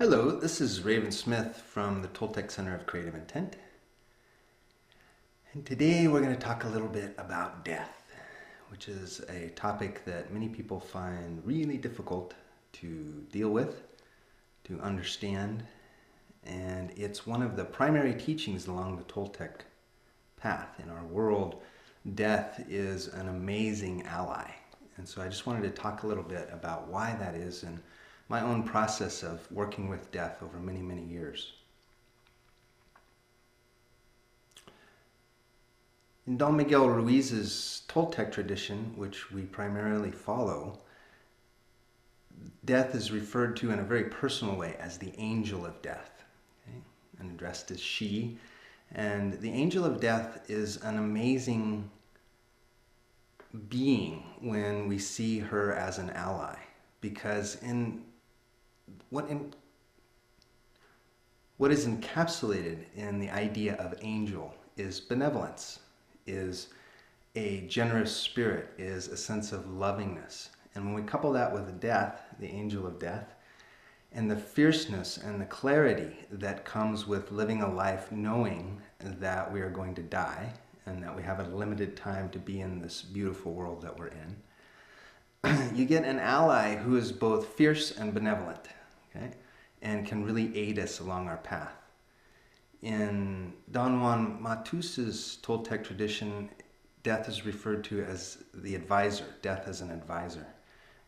Hello, this is Raven Smith from the Toltec Center of Creative Intent. And today we're going to talk a little bit about death, which is a topic that many people find really difficult to deal with, to understand. And it's one of the primary teachings along the Toltec path. In our world, death is an amazing ally. And so I just wanted to talk a little bit about why that is and my own process of working with death over many, many years. In Don Miguel Ruiz's Toltec tradition, which we primarily follow, death is referred to in a very personal way as the angel of death, okay? And addressed as she. And the angel of death is an amazing being when we see her as an ally, because what is encapsulated in the idea of angel is benevolence, is a generous spirit, is a sense of lovingness. And when we couple that with death, the angel of death, and the fierceness and the clarity that comes with living a life knowing that we are going to die and that we have a limited time to be in this beautiful world that we're in, you get an ally who is both fierce and benevolent, okay, and can really aid us along our path. In Don Juan Matus's Toltec tradition, death is referred to as the advisor, death as an advisor.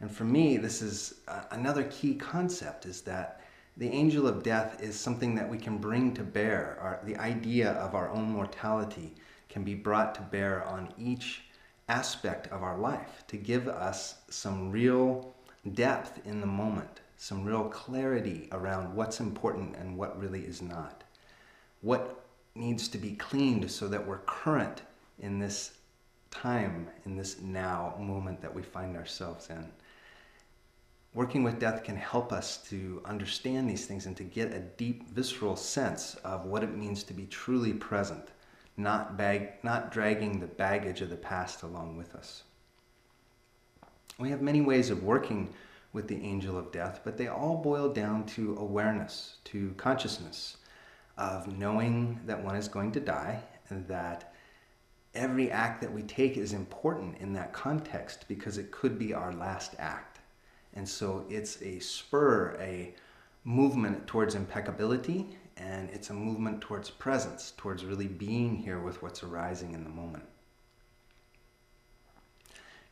And for me, this is another key concept, is that the angel of death is something that we can bring to bear. The idea of our own mortality can be brought to bear on each aspect of our life to give us some real depth in the moment, some real clarity around what's important and what really is not. What needs to be cleaned so that we're current in this time, in this now moment that we find ourselves in. Working with death can help us to understand these things and to get a deep, visceral sense of what it means to be truly present, not dragging the baggage of the past along with us. We have many ways of working with the angel of death, but they all boil down to awareness, to consciousness of knowing that one is going to die, and that every act that we take is important in that context because it could be our last act. And so it's a spur, a movement towards impeccability, and it's a movement towards presence, towards really being here with what's arising in the moment.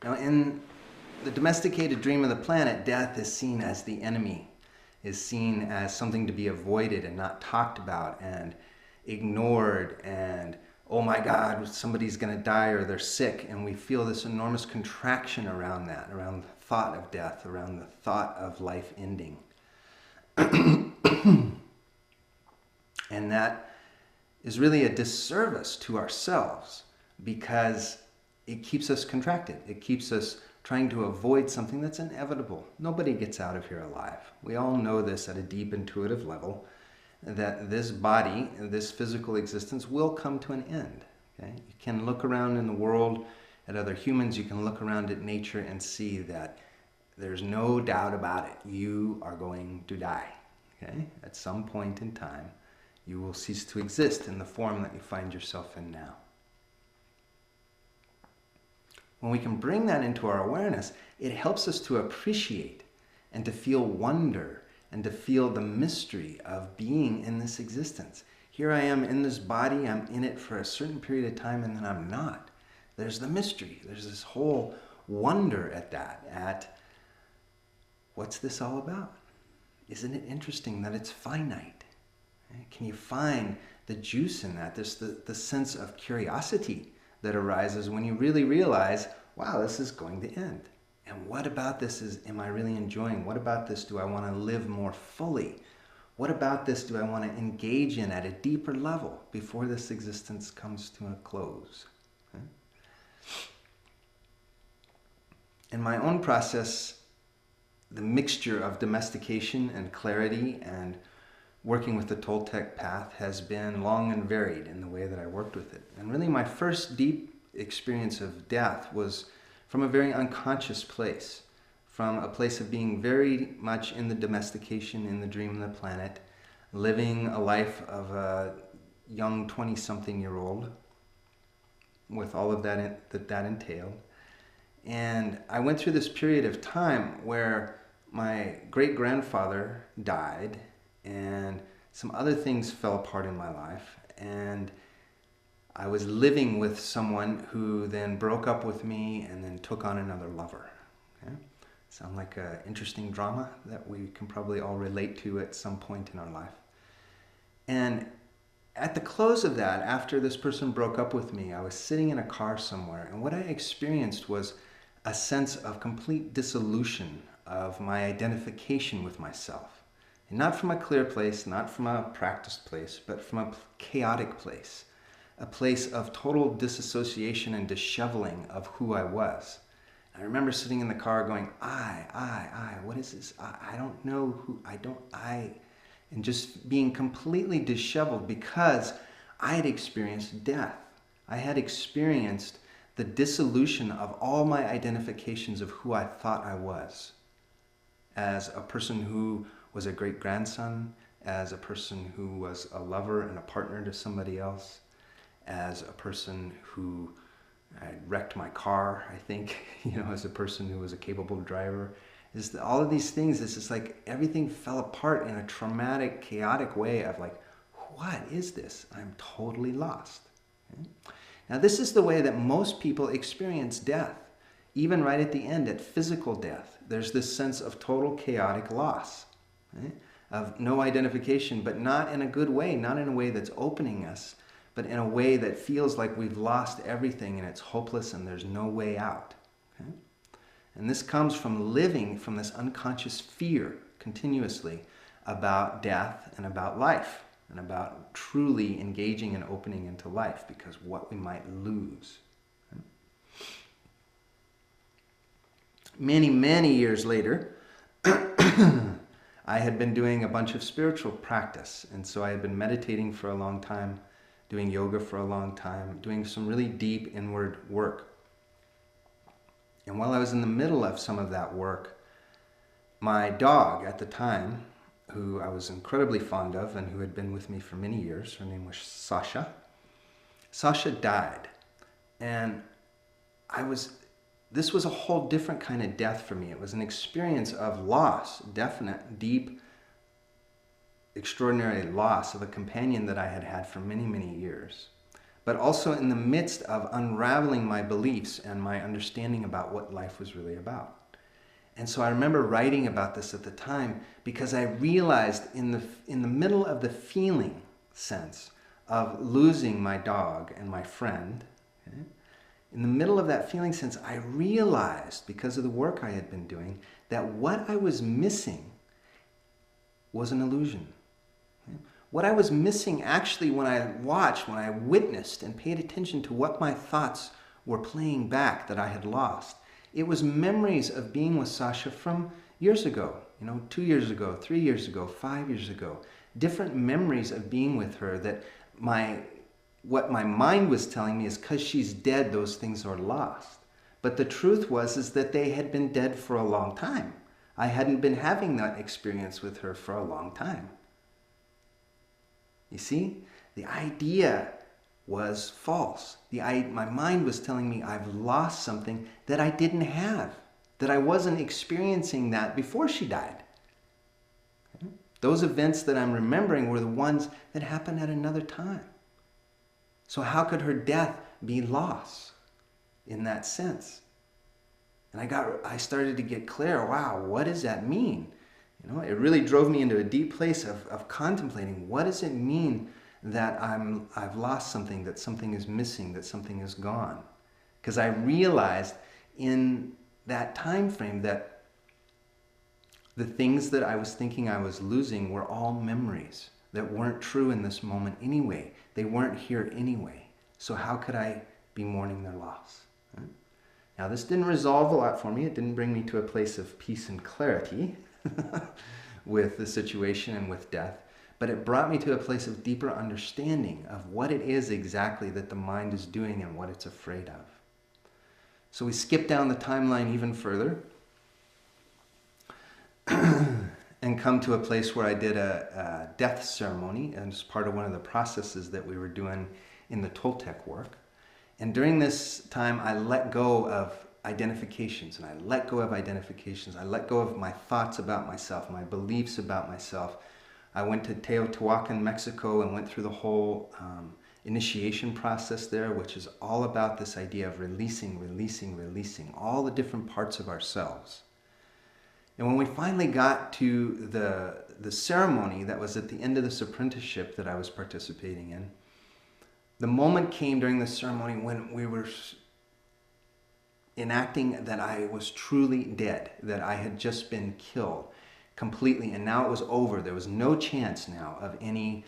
Now, in the domesticated dream of the planet, death is seen as the enemy, is seen as something to be avoided and not talked about and ignored, and oh my God, somebody's going to die or they're sick, and we feel this enormous contraction around that, around the thought of death, around the thought of life ending. And that is really a disservice to ourselves because it keeps us contracted. It keeps us trying to avoid something that's inevitable. Nobody gets out of here alive. We all know this at a deep intuitive level, that this body, this physical existence will come to an end. Okay? You can look around in the world at other humans. You can look around at nature and see that there's no doubt about it. You are going to die. Okay? At some point in time, you will cease to exist in the form that you find yourself in now. When we can bring that into our awareness, it helps us to appreciate and to feel wonder and to feel the mystery of being in this existence. Here I am in this body, I'm in it for a certain period of time, and then I'm not. There's the mystery. There's this whole wonder at that, at what's this all about? Isn't it interesting that it's finite? Can you find the juice in that? There's the sense of curiosity that arises when you really realize, wow, this is going to end. And what about this am I really enjoying? What about this do I want to live more fully? What about this do I want to engage in at a deeper level before this existence comes to a close? Okay? In my own process, the mixture of domestication and clarity and working with the Toltec path has been long and varied in the way that I worked with it. And really my first deep experience of death was from a very unconscious place, from a place of being very much in the domestication, in the dream of the planet, living a life of a young 20-something-year-old with all of that entailed. And I went through this period of time where my great-grandfather died and some other things fell apart in my life. And I was living with someone who then broke up with me and then took on another lover. Okay? Sound like an interesting drama that we can probably all relate to at some point in our life. And at the close of that, after this person broke up with me, I was sitting in a car somewhere, and what I experienced was a sense of complete dissolution of my identification with myself. And not from a clear place, not from a practiced place, but from a chaotic place. A place of total disassociation and disheveling of who I was. I remember sitting in the car going, I, what is this? I don't know who, and just being completely disheveled because I had experienced death. I had experienced the dissolution of all my identifications of who I thought I was. As a person who was a great-grandson, as a person who was a lover and a partner to somebody else, as a person who I wrecked my car, I think, as a person who was a capable driver. All of these things, it's just like everything fell apart in a traumatic, chaotic way of like, what is this? I'm totally lost. Okay? Now, this is the way that most people experience death. Even right at the end, at physical death, there's this sense of total chaotic loss, okay? Of no identification, but not in a good way, not in a way that's opening us, but in a way that feels like we've lost everything and it's hopeless and there's no way out. Okay? And this comes from living from this unconscious fear continuously about death and about life and about truly engaging and opening into life because what we might lose. Okay? Many, many years later, I had been doing a bunch of spiritual practice, and so I had been meditating for a long time, doing yoga for a long time, doing some really deep inward work. And while I was in the middle of some of that work, my dog at the time, who I was incredibly fond of and who had been with me for many years, her name was Sasha. Sasha died. And this was a whole different kind of death for me. It was an experience of loss, definite, deep, extraordinary loss of a companion that I had had for many, many years, but also in the midst of unraveling my beliefs and my understanding about what life was really about. And so I remember writing about this at the time because I realized in the middle of the feeling sense of losing my dog and my friend, okay, in the middle of that feeling sense, I realized, because of the work I had been doing, that what I was missing was an illusion. What I was missing actually when I witnessed and paid attention to what my thoughts were playing back that I had lost, it was memories of being with Sasha from years ago, 2 years ago, 3 years ago, 5 years ago. Different memories of being with her that what my mind was telling me is because she's dead, those things are lost. But the truth is that they had been dead for a long time. I hadn't been having that experience with her for a long time. You see, the idea was false. My mind was telling me I've lost something that I didn't have, that I wasn't experiencing that before she died. Okay? Those events that I'm remembering were the ones that happened at another time. So how could her death be loss in that sense? And I started to get clear, wow, what does that mean? It really drove me into a deep place of contemplating, what does it mean that I've lost something, that something is missing, that something is gone? Because I realized in that time frame that the things that I was thinking I was losing were all memories that weren't true in this moment anyway. They weren't here anyway. So how could I be mourning their loss? Right? Now, this didn't resolve a lot for me. It didn't bring me to a place of peace and clarity with the situation and with death. But it brought me to a place of deeper understanding of what it is exactly that the mind is doing and what it's afraid of. So we skip down the timeline even further. and come to a place where I did a death ceremony as part of one of the processes that we were doing in the Toltec work. And during this time, I let go of identifications, and I let go of identifications. I let go of my thoughts about myself, my beliefs about myself. I went to Teotihuacan, Mexico, and went through the whole initiation process there, which is all about this idea of releasing, releasing, releasing all the different parts of ourselves. And when we finally got to the ceremony that was at the end of this apprenticeship that I was participating in, the moment came during the ceremony when we were enacting that I was truly dead, that I had just been killed completely, and now it was over. There was no chance now of any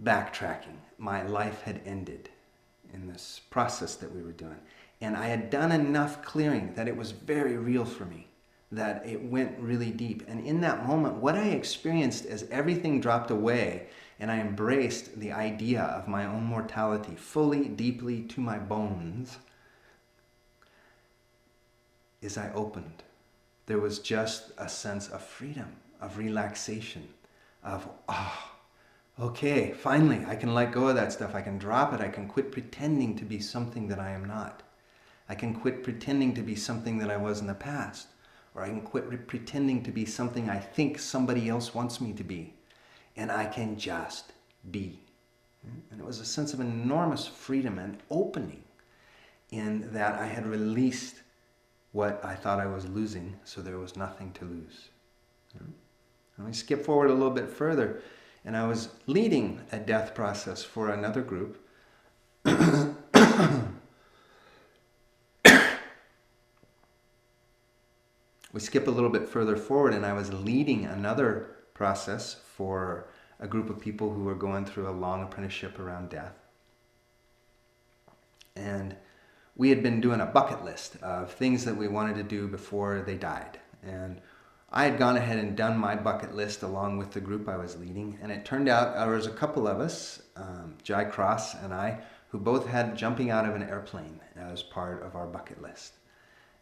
backtracking. My life had ended in this process that we were doing. And I had done enough clearing that it was very real for me, that it went really deep. And in that moment, what I experienced as everything dropped away and I embraced the idea of my own mortality fully, deeply to my bones, is I opened. There was just a sense of freedom, of relaxation, of, okay, finally, I can let go of that stuff. I can drop it. I can quit pretending to be something that I am not. I can quit pretending to be something that I was in the past. Or I can quit pretending to be something I think somebody else wants me to be. And I can just be. And it was a sense of enormous freedom and opening in that I had released what I thought I was losing, so there was nothing to lose. And we skip forward a little bit further, and I was leading a death process for another group. We skip a little bit further forward, and I was leading another process for a group of people who were going through a long apprenticeship around death. And we had been doing a bucket list of things that we wanted to do before they died. And I had gone ahead and done my bucket list along with the group I was leading. And it turned out there was a couple of us, Jai Cross and I, who both had jumping out of an airplane as part of our bucket list.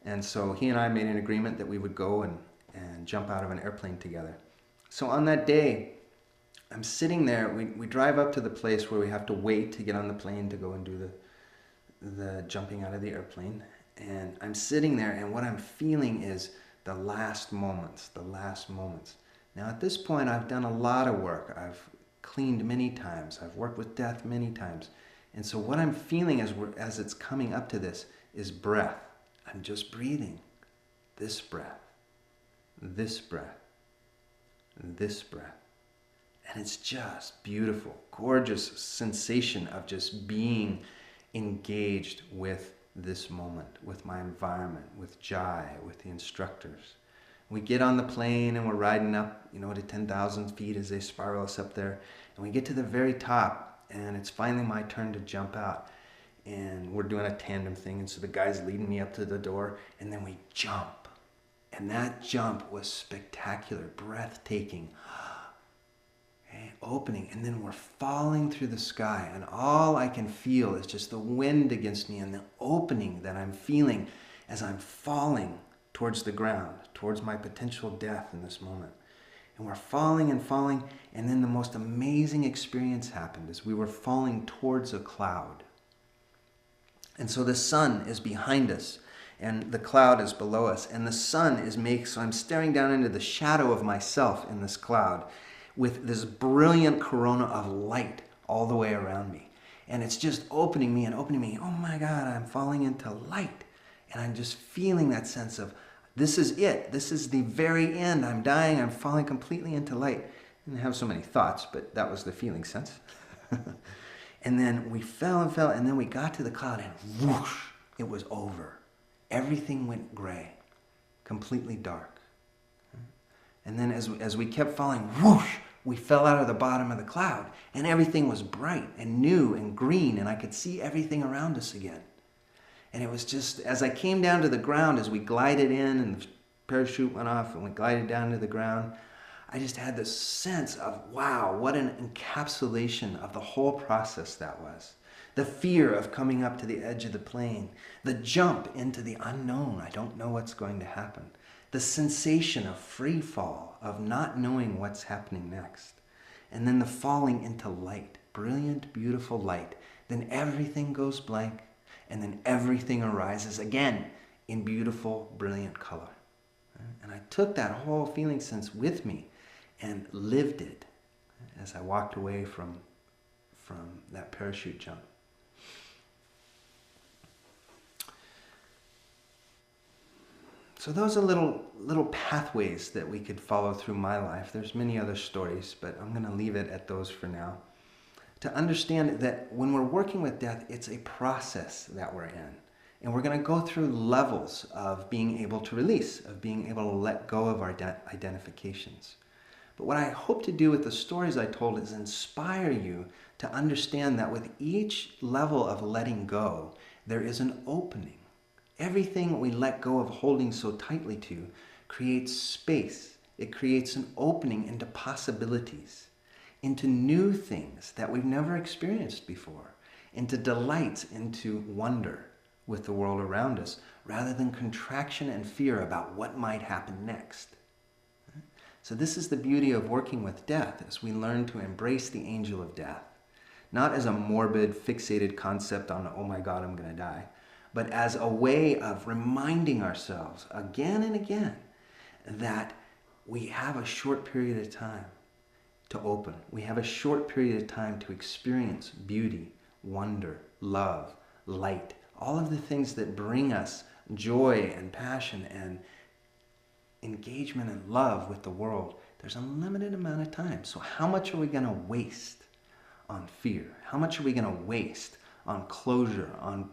And so he and I made an agreement that we would go and jump out of an airplane together. So on that day, I'm sitting there. We drive up to the place where we have to wait to get on the plane to go and do the jumping out of the airplane. And I'm sitting there, and what I'm feeling is the last moments, the last moments. Now at this point, I've done a lot of work. I've cleaned many times. I've worked with death many times. And so what I'm feeling as it's coming up to this is breath. I'm just breathing. This breath, this breath, this breath. And it's just beautiful, gorgeous sensation of just being engaged with this moment, with my environment, with Jai, with the instructors. We get on the plane and we're riding up, to 10,000 feet as they spiral us up there. And we get to the very top, and it's finally my turn to jump out. And we're doing a tandem thing, and so the guy's leading me up to the door, and then we jump. And that jump was spectacular, breathtaking. Okay, opening, and then we're falling through the sky, and all I can feel is just the wind against me and the opening that I'm feeling as I'm falling towards the ground, towards my potential death in this moment. And we're falling and falling, and then the most amazing experience happened as we were falling towards a cloud. And so the sun is behind us, and the cloud is below us, and the sun is so I'm staring down into the shadow of myself in this cloud with this brilliant corona of light all the way around me. And it's just opening me and opening me. Oh my God, I'm falling into light. And I'm just feeling that sense of, this is it. This is the very end. I'm dying. I'm falling completely into light. I didn't have so many thoughts, but that was the feeling sense. And then we fell and fell, and then we got to the cloud, and whoosh, it was over. Everything went gray, completely dark. And then as we kept falling, whoosh, we fell out of the bottom of the cloud, and everything was bright and new and green, and I could see everything around us again. And it was just, as I came down to the ground, as we glided in, and the parachute went off, and we glided down to the ground, I just had this sense of, wow, what an encapsulation of the whole process that was. The fear of coming up to the edge of the plane, the jump into the unknown, I don't know what's going to happen. the sensation of free fall, of not knowing what's happening next. And then the falling into light, brilliant, beautiful light. Then everything goes blank, and then everything arises again in beautiful, brilliant color. And I took that whole feeling sense with me and lived it as I walked away from that parachute jump. So those are little pathways that we could follow through my life. There's many other stories, but I'm going to leave it at those for now. To understand that when we're working with death, it's a process that we're in. And we're going to go through levels of being able to release, of being able to let go of our identifications. But what I hope to do with the stories I told is inspire you to understand that with each level of letting go, there is an opening. Everything we let go of holding so tightly to creates space. It creates an opening into possibilities, into new things that we've never experienced before, into delights, into wonder with the world around us, rather than contraction and fear about what might happen next. So this is the beauty of working with death, as we learn to embrace the angel of death, not as a morbid, fixated concept on, oh my God, I'm going to die, but as a way of reminding ourselves again and again that we have a short period of time to open. We have a short period of time to experience beauty, wonder, love, light, all of the things that bring us joy and passion and engagement and love with the world. There's a limited amount of time. So how much are we going to waste on fear? How much are we going to waste on closure, on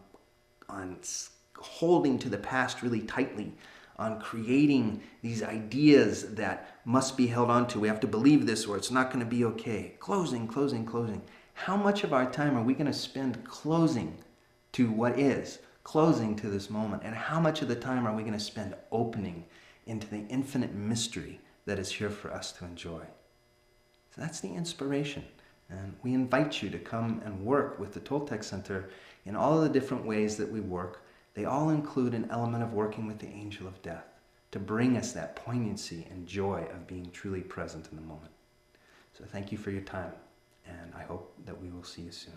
holding to the past really tightly, on creating these ideas that must be held on to? We have to believe this or it's not going to be okay. Closing, closing, closing. How much of our time are we going to spend closing to what is, closing to this moment? And how much of the time are we going to spend opening into the infinite mystery that is here for us to enjoy? So that's the inspiration. And we invite you to come and work with the Toltec Center in all of the different ways that we work. They all include an element of working with the angel of death to bring us that poignancy and joy of being truly present in the moment. So thank you for your time, and I hope that we will see you soon.